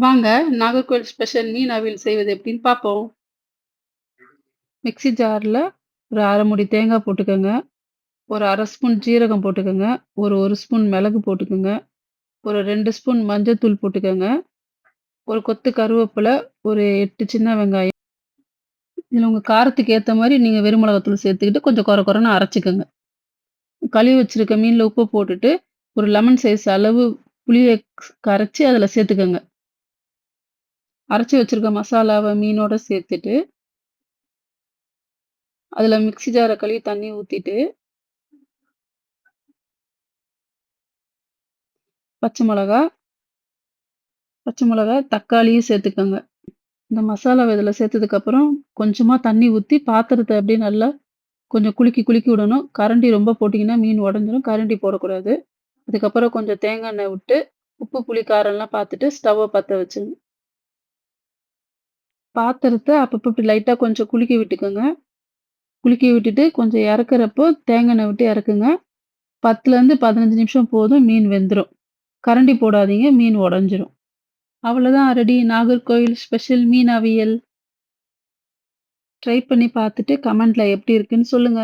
வாங்க, நாகர்கோவில் ஸ்பெஷல் மீன் அவியல் செய்வது எப்படின்னு பார்ப்போம். மிக்ஸி ஜார்ல ஒரு 1/2 மூடி தேங்காய் போட்டுக்கோங்க. ஒரு 1/2 ஸ்பூன் ஜீரகம் போட்டுக்கோங்க. ஒரு 1 ஸ்பூன் மிளகு போட்டுக்கோங்க. ஒரு 2 ஸ்பூன் மஞ்சத்தூள் போட்டுக்கோங்க. ஒரு கொத்து கருவேப்பில, ஒரு 8 சின்ன வெங்காயம். இதில உங்க காரத்துக்கு ஏத்த மாரி நீங்க வெறும் மிளகாத்தூள் சேர்த்துக்கிட்டு கொஞ்சம் கொர கொரன்னு அரைச்சுக்கோங்க. கழுவி வச்சிருக்க மீன்ல உப்பு போட்டுட்டு, ஒரு லெமன் சைஸ் அளவு புளிய கரைச்சு அதில சேர்த்துக்கோங்க. அரைச்சு வச்சிருக்க மசாலாவ மீனோட சேர்த்துட்டு, அதில மிக்ஸி ஜார கழுவி தண்ணி ஊத்திட்டு பச்சை மிளகா, தக்காளியும் சேர்த்துக்கோங்க. இந்த மசாலாவ இதில சேர்த்ததுக்கப்புறம், கொஞ்சமா தண்ணி ஊத்தி பாத்திரத்த அப்படியே நல்லா கொஞ்சம் குலுக்கி குலுக்கி விடணும். கரண்டி ரொம்ப போட்டீங்கன்னா மீன் உடைஞ்சிரும். கரண்டி போடக்கூடாது. அதுக்கப்புறம் கொஞ்சம் தேங்காய் எண்ணெய் விட்டு, உப்பு, புளி, காரம்லாம் பார்த்துட்டு ஸ்டவ்வ பத்த வச்சுருங்க. பாத்திரத்த அப்பப்போ இப்படி லைட்டா கொஞ்சம் குலுக்கி விட்டுக்கோங்க. குலுக்கி விட்டுட்டு கொஞ்சம் இறக்குறப்போ தேங்காய் எண்ணெய் விட்டு இறக்குங்க. 10லருந்து 15 நிமிஷம் போதும் மீன் வெந்துரும். கரண்டி போடாதீங்க, மீன் உடைஞ்சிரும். அவ்வளோதான் ரெடி நாகர்கோவில் ஸ்பெஷல் மீன் அவியல். ட்ரை பண்ணி பார்த்துட்டு கமெண்ட்ல எப்படி இருக்குன்னு சொல்லுங்க.